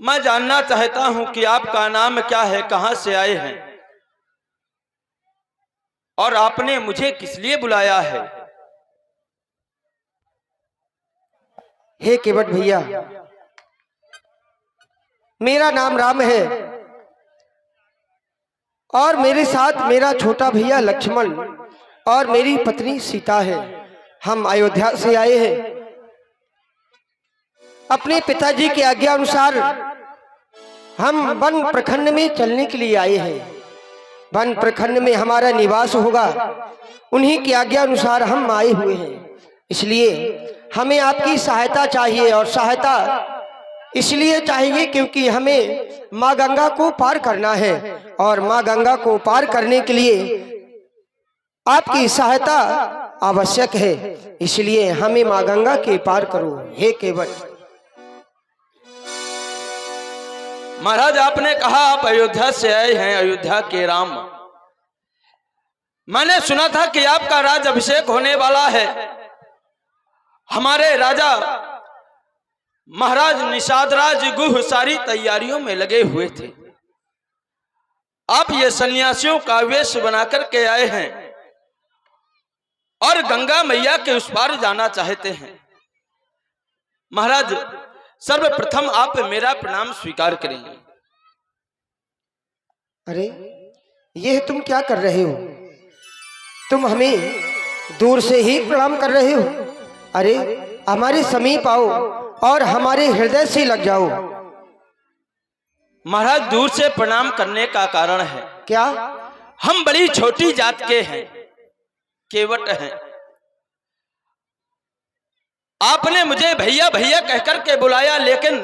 मैं जानना चाहता हूं कि आपका नाम क्या है, कहां से आए हैं और आपने मुझे किस लिए बुलाया है। हे केवट भैया, मेरा नाम राम है और मेरे साथ मेरा छोटा भैया लक्ष्मण और मेरी पत्नी सीता है। हम अयोध्या से आए हैं। अपने पिताजी की आज्ञा अनुसार हम वन प्रखंड में चलने के लिए आए हैं। वन प्रखंड में हमारा निवास होगा, उन्हीं की आज्ञा अनुसार हम आए हुए हैं। इसलिए हमें आपकी सहायता चाहिए, और सहायता इसलिए चाहिए क्योंकि हमें माँ गंगा को पार करना है, और माँ गंगा को पार करने के लिए आपकी सहायता आवश्यक है। इसलिए हमें माँ गंगा के पार करो हे केवट। महाराज, आपने कहा आप अयोध्या से आए हैं, अयोध्या के राम। मैंने सुना था कि आपका राज अभिषेक होने वाला है। हमारे राजा महाराज निषाद राज गुह सारी तैयारियों में लगे हुए थे। आप ये सन्यासियों का वेश बनाकर के आए हैं और गंगा मैया के उस पार जाना चाहते हैं। महाराज, सर्वप्रथम आप मेरा प्रणाम स्वीकार करेंगे। अरे यह तुम क्या कर रहे हो? तुम हमें दूर से ही प्रणाम कर रहे हो? अरे हमारे समीप आओ और हमारे हृदय से लग जाओ। महाराज, दूर से प्रणाम करने का कारण है क्या? हम बड़ी छोटी जात के हैं, केवट हैं। आपने मुझे भैया भैया कहकर के बुलाया, लेकिन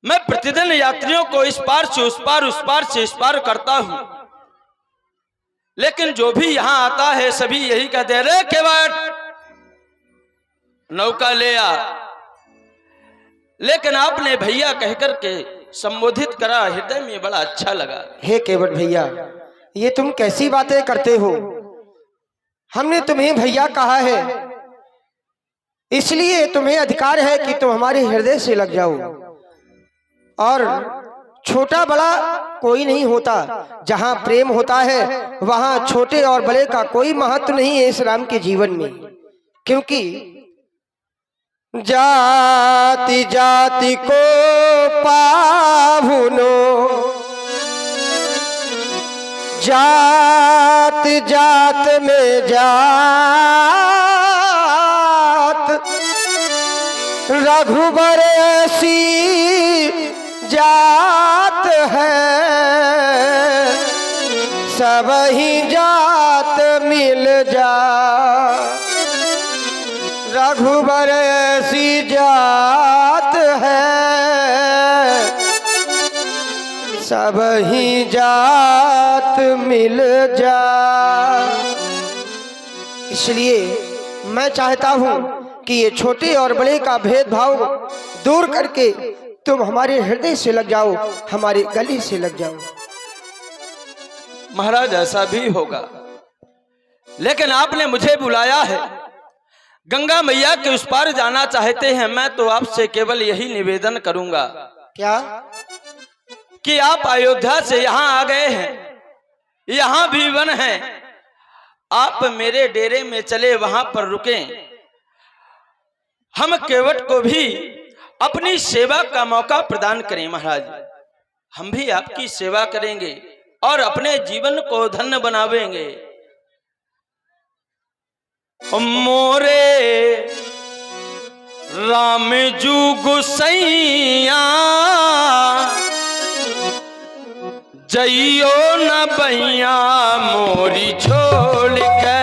मैं प्रतिदिन यात्रियों को इस पार से उस पार, उस पार से इस पार करता हूं, लेकिन जो भी यहां आता है सभी यही कहते हैं, रे केवट नौका ले आ। लेकिन आपने भैया कहकर के संबोधित करा, हृदय में बड़ा अच्छा लगा। हे केवट भैया, ये तुम कैसी बातें करते हो? हमने तुम्हें भैया कहा है, इसलिए तुम्हें अधिकार है कि तुम हमारे हृदय से लग जाओ। और छोटा बड़ा कोई नहीं होता, जहां प्रेम होता है वहां छोटे और बड़े का कोई महत्व नहीं है इस राम के जीवन में। क्योंकि जाति जाति को पाहुनो, जात जात में जात, रघुबर ऐसी जात है, सब ही जात मिल जा। रघुबर ऐसी जात है, सब ही जात मिल जा। इसलिए मैं चाहता हूं कि ये छोटे और बड़े का भेदभाव दूर करके तुम हमारे हृदय से लग जाओ, हमारे गले से लग जाओ। महाराज, ऐसा भी होगा, लेकिन आपने मुझे बुलाया है, गंगा मैया के उस पार जाना चाहते हैं। मैं तो आपसे केवल यही निवेदन करूंगा। क्या? कि आप अयोध्या से यहां आ गए हैं, यहां भी वन है, आप मेरे डेरे में चले, वहां पर रुकें। हम केवट को भी अपनी सेवा का मौका प्रदान करें। महाराज, हम भी आपकी सेवा करेंगे और अपने जीवन को धन्य बनावेंगे। मोरे राम जू गुसैया, जइयो न बैया मोरी छोड़ के।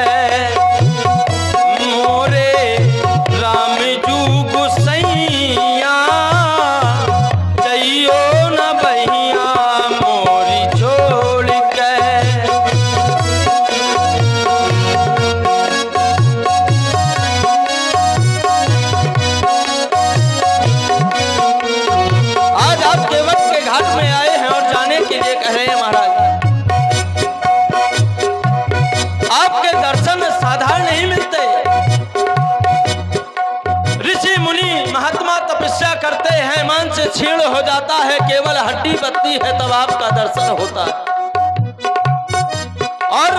मोरे राम जू गुसैया, जइयो न बैया मोरी छोड़ के। आज आप केवट के घाट में आए हैं और जाने के लिए कह रहे हैं महाराज, आपके दर्शन मांस छीण हो जाता है, केवल हड्डी बत्ती है तब आपका दर्शन होता है। और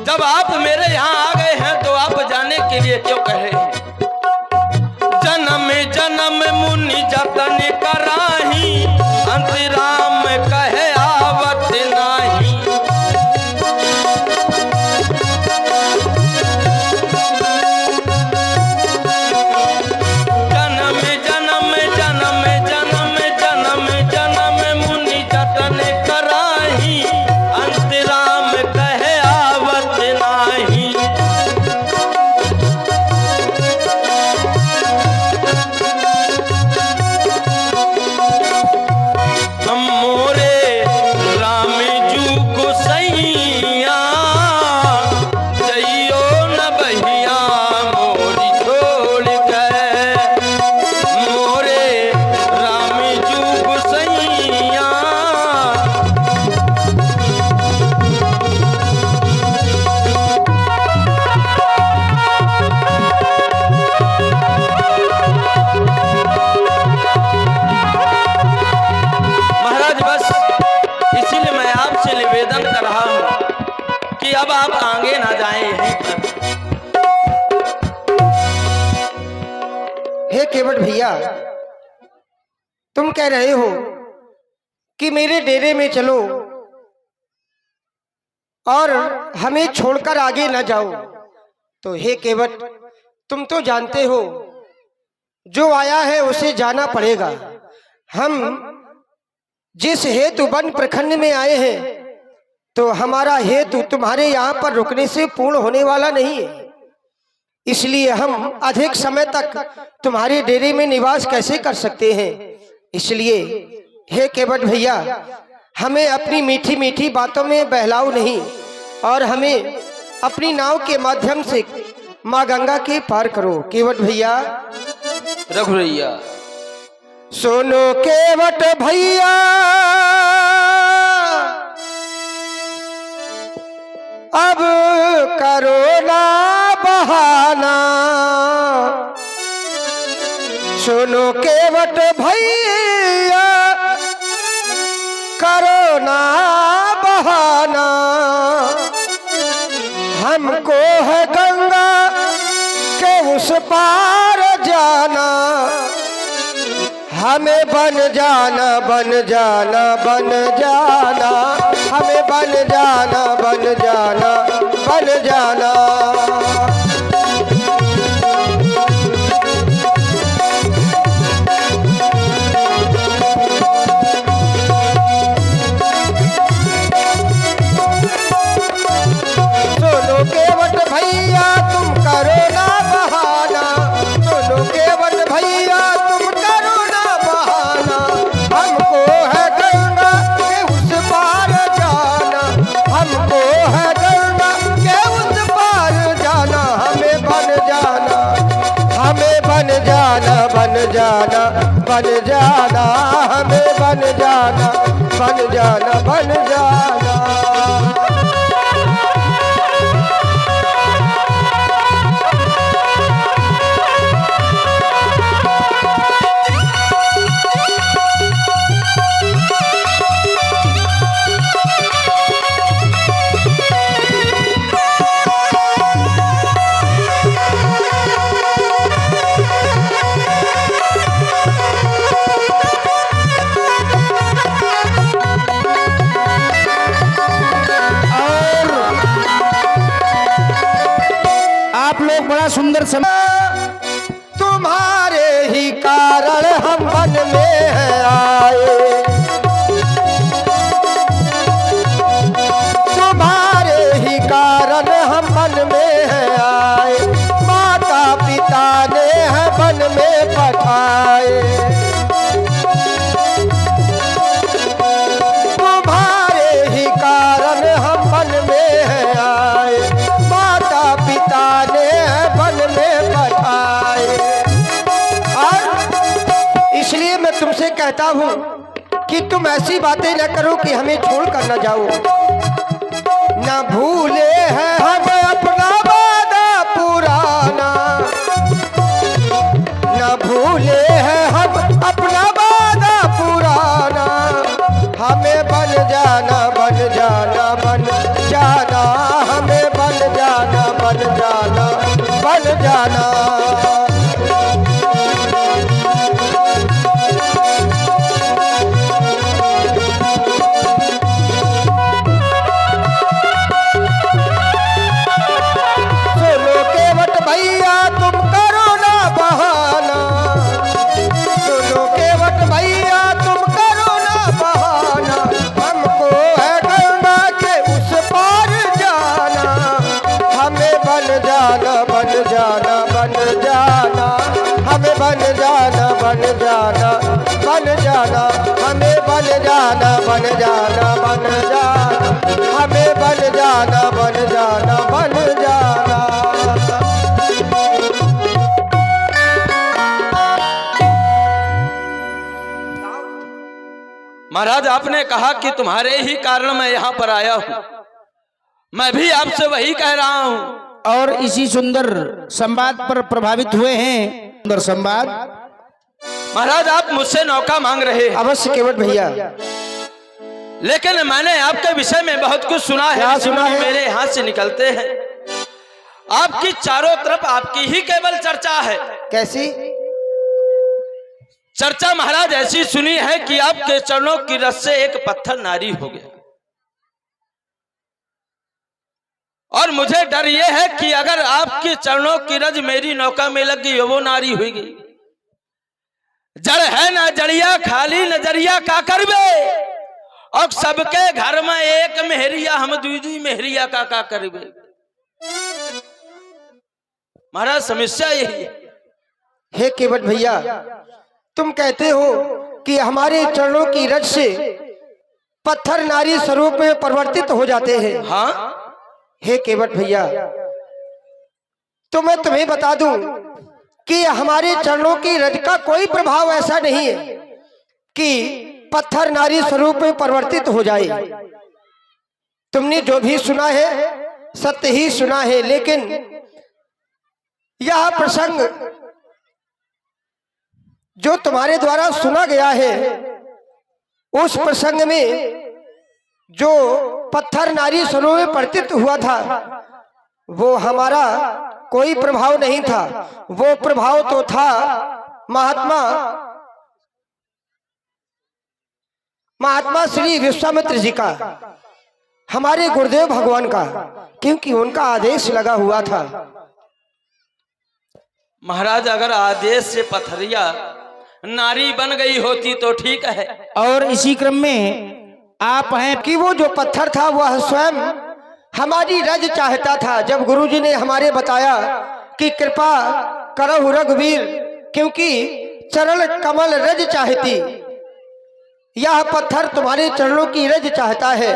जब आप मेरे यहाँ आ गए हैं तो आप जाने के लिए क्यों कहे हैं? जन्म जन्म मुनि जतन कराही, अंतराम कहे आवत नाही। जन्म जन्म जन्म जन्म जन्म जन्म मुनि जतन कराही, अंतराम कहे आवत नाही। मोरे राम जू को सैया, जइयो न बहिया मोरी छोड़ के। मोरे राम जू को सैया, महाराज बस इसीलिए मैं आपसे निवेदन कर रहा हूं कि अब आप आगे ना जाएं यहीं पर। हे केवट भैया, तुम कह रहे हो कि मेरे डेरे में चलो और हमें छोड़कर आगे न जाओ। तो हे केवट, तुम तो जानते हो जो आया है उसे जाना पड़ेगा। हम जिस हेतु वन प्रखंड में आए हैं तो हमारा हेतु तुम्हारे यहाँ पर रुकने से पूर्ण होने वाला नहीं है, इसलिए हम अधिक समय तक तुम्हारे डेरे में निवास कैसे कर सकते हैं। इसलिए हे केवट भैया, हमें अपनी मीठी मीठी बातों में बहलाओ नहीं और हमें अपनी नाव के माध्यम से माँ गंगा के पार करो। केवट भैया, रघुरैया सुनो केवट भैया, अब करो ना बहाना। सुनो केवट भैया, करो ना बहाना। हमको है गंगा के उस पार जाना, हमें बन जाना बन जाना बन जाना, हमें बन जाना बन जाना बन जाना। सुनो केवट भैया, तुम करो ना बहाना। सुनो केवट भैया, तुम करो ना बहाना। हमको है गंगा के उस पार जाना, हमको है गंगा के उस पार जाना। हमें बन जाना, हमें बन जाना बन जाना बन जाना, हमें बन जाना बन जाना बन जाना। सुंदर समय तुम्हारे ही कारण हम वन में हैं आए, तुम्हारे ही कारण हम वन में हैं आए। माता पिता ने है वन में पठाए, तुम्हारे ही कारण हम वन में हैं आए। माता पिता ने वन में पठाए। और इसलिए मैं तुमसे कहता हूँ कि तुम ऐसी बातें न करो कि हमें छोड़ कर न जाओ। न भूले हैं हम अपना वादा पुराना, न भूले हैं हम अपना बन जाना, हमें बन जाना, बन जाना, बन जाना, हमें बन जाना, बन जाना, बन जाना। महाराज आपने कहा कि तुम्हारे ही कारण मैं यहाँ पर आया हूँ, मैं भी आपसे वही कह रहा हूँ। और इसी सुंदर संवाद पर प्रभावित हुए हैं। सुंदर संवाद। महाराज आप मुझसे नौका मांग रहे हैं, अवश्य केवट भैया, लेकिन मैंने आपके विषय में बहुत कुछ सुना है। क्या सुना है? मेरे हाथ से निकलते हैं, आपकी चारों तरफ आपकी ही केवल चर्चा है। कैसी चर्चा महाराज ऐसी सुनी है कि आपके चरणों की रस से एक पत्थर नारी हो गया, और मुझे डर यह है कि अगर आपके चरणों की रज मेरी नौका में लग गई, वो नारी हुई गई। जड़ है ना जड़िया, खाली नजरिया का करबे, और सबके घर में एक मेहरिया, हम दूधी मेहरिया का करबे। महाराज समस्या यही है। हे केवट भैया, तुम कहते हो कि हमारे चरणों की रज से पत्थर नारी स्वरूप में परिवर्तित हो जाते हैं। हाँ हे केवट भैया, तो मैं तुम्हें बता दूं कि हमारे चरणों की रज का कोई प्रभाव ऐसा नहीं है कि पत्थर नारी स्वरूप में परिवर्तित हो जाए। तुमने जो भी सुना है सत्य ही सुना है, लेकिन यह प्रसंग जो तुम्हारे द्वारा सुना गया है, उस प्रसंग में जो पत्थर नारी स्वरूप में परिवर्तित हुआ था, वो हमारा कोई प्रभाव नहीं था। वो प्रभाव तो था महात्मा श्री विश्वामित्र जी का, हमारे गुरुदेव भगवान का, क्योंकि उनका आदेश लगा हुआ था। महाराज अगर आदेश से पथरिया नारी बन गई होती तो ठीक है। और इसी क्रम में आप हैं कि वो जो पत्थर था वह स्वयं हमारी रज चाहता था। जब गुरुजी ने हमारे बताया कि कृपा करो रघुवीर, क्योंकि चरण कमल रज चाहती, यह पत्थर तुम्हारे चरणों की रज चाहता है,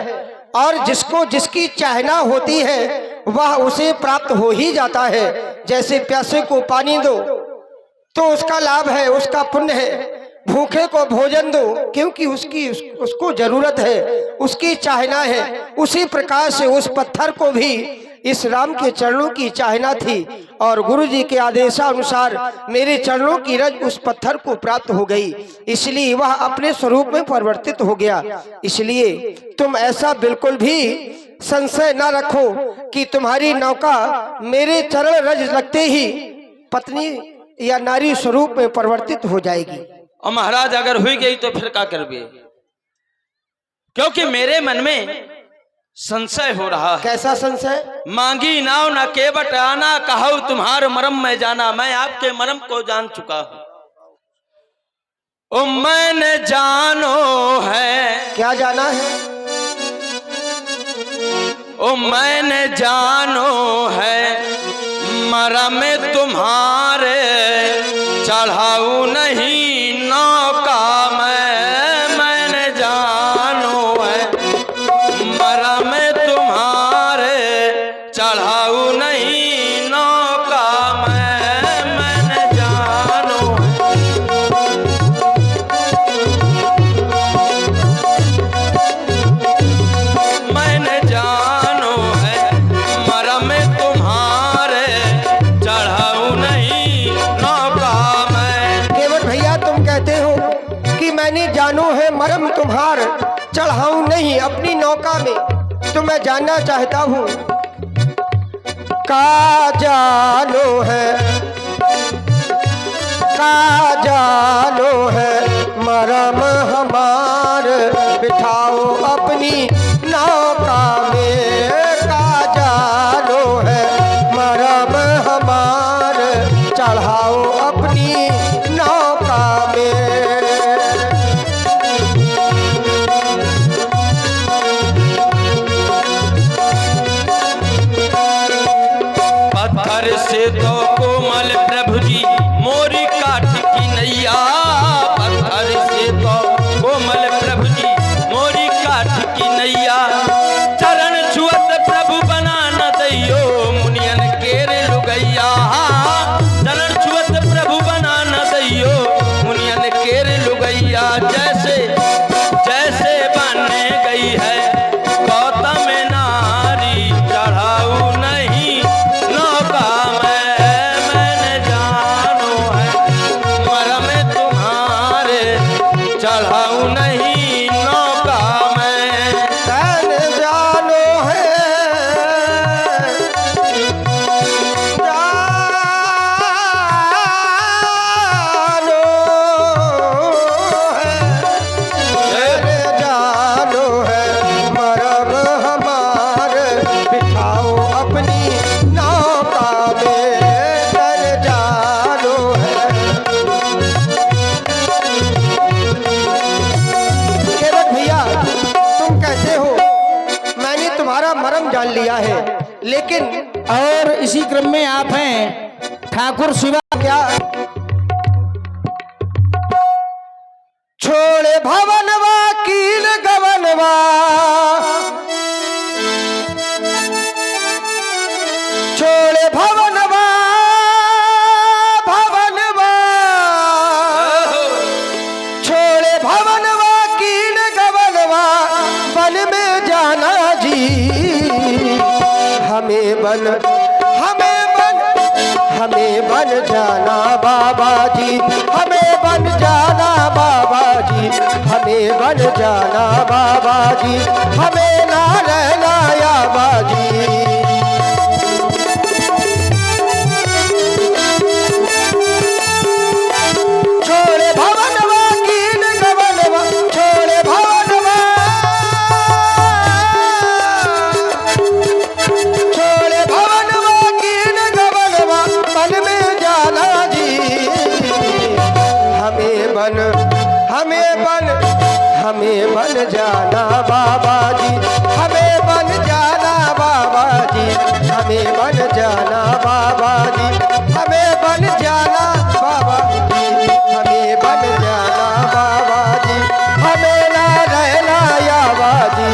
और जिसको जिसकी चाहना होती है वह उसे प्राप्त हो ही जाता है। जैसे प्यासे को पानी दो तो उसका लाभ है, उसका पुण्य है, भूखे को भोजन दो क्योंकि उसको जरूरत है, उसकी चाहना है। उसी प्रकार से उस पत्थर को भी इस राम के चरणों की चाहना थी, और गुरु जी के आदेशानुसार मेरे चरणों की रज उस पत्थर को प्राप्त हो गई, इसलिए वह अपने स्वरूप में परिवर्तित हो गया। इसलिए तुम ऐसा बिल्कुल भी संशय न रखो कि तुम्हारी नौका मेरे चरण रज लगते ही पत्नी या नारी स्वरूप में परिवर्तित हो जाएगी। और महाराज अगर हुई गई तो फिर क्या करबे? क्योंकि मेरे मन में संशय हो रहा है। कैसा संशय? मांगी नाव न केवट आना, कहो तुम्हारे मरम में जाना। मैं आपके मरम को जान चुका हूं। ओ मैंने जानो है। क्या जाना है? ओ मैंने जानो है मरम तुम्हारे, चढ़ाऊ नहीं नौका मैंने जानो है मरम तुम्हारे, चढ़ाऊ नहीं नौका मैंने जानो मैंने जानो है मरम तुम्हारे, चढ़ाऊ नहीं नौका मैं। केवट भैया, तुम कहते हो कि मैंने जानो है मरम तुम्हार, चढ़ाऊं नहीं अपनी नौका में, तो मैं जानना चाहता हूँ का जानो है, का जानो है मरम हमार, बिठाओ अपनी नौका में, का जानो है मरम हमार, चढ़ाओ अपनी नौका में। पत्थर से तो कोमल प्रभु जी मोरी काठ की नैया, नैया जैसे जैसे बन गई है गौतम नारी चढ़ाऊ नहीं नौका मैंने जानो है मरम तुम्हारे चढ़ाऊ नहीं नौका मैं तन जानो है जानो है मरम हमारे बिठाओ अपनी नौका में तन जानो है। केवट भैया तुम कैसे हो? मैंने तुम्हारा मरम जान लिया है, लेकिन और इसी क्रम में आप हैं ठाकुर शिवा। क्या छोड़े भवनवा कील गवनवा छोड़े भवनवा भवनवा छोड़े भवनवा कील गवनवा बन में जाना जी हमें बन जाना बाबा जी हमें बन जाना बाबा जी हमें बन जाना बाबा जी हमें ना रहना या बाजी। छोड़े भवनवा कीन गवनवा छोड़े भवनवा छोड़े भवनवा कीन गवनवा बन में जाना जी हमें बन जाना बाबा जी हमें बन जाना बाबा जी हमें बन जाना बाबा जी हमें बन जाना बाबा जी हमें बन जाना बाबा जी हमें ना रहना या बाजी।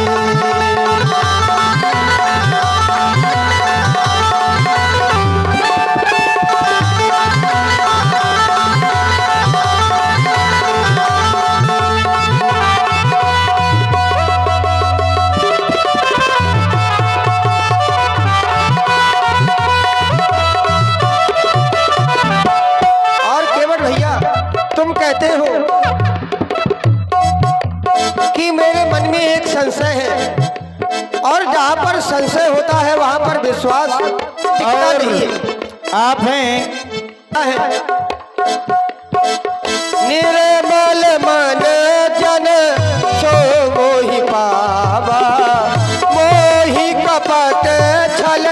तुम कहते हो कि मेरे मन में एक संशय है और जहाँ पर संशय होता है वहाँ पर विश्वास टिकता नहीं है। आप हैं निर्मल मन जन सो मोहि पावा मोहि कपट छल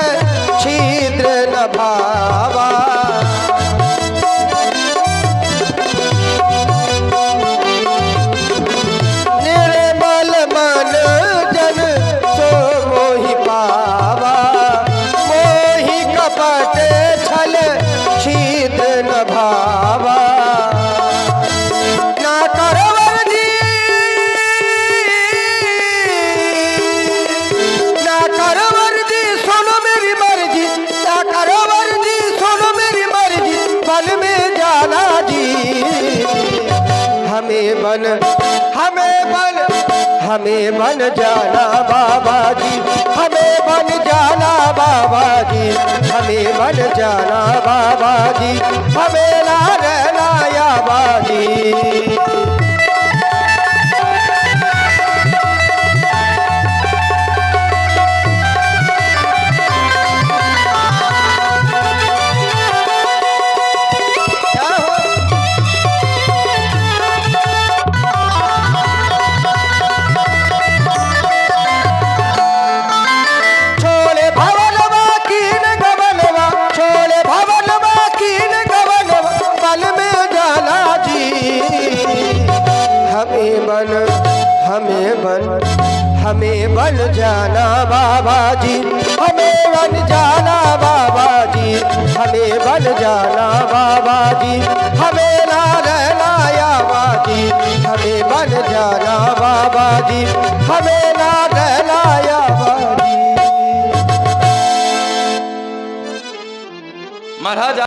छिद्र न भावा। हमें बन जाना बाबा जी हमें बन जाना बाबा जी हमें बन जाना बाबा जी हमें ना रहना या बाजी। हमें बन जाना बाबा जी हमें बन जाना बाबा जी हमें बन जाना बाबा जी हमें ना रहना या बाजी हमें बन जाना बाबा जी हमें ना रहना या बाजी। महाराज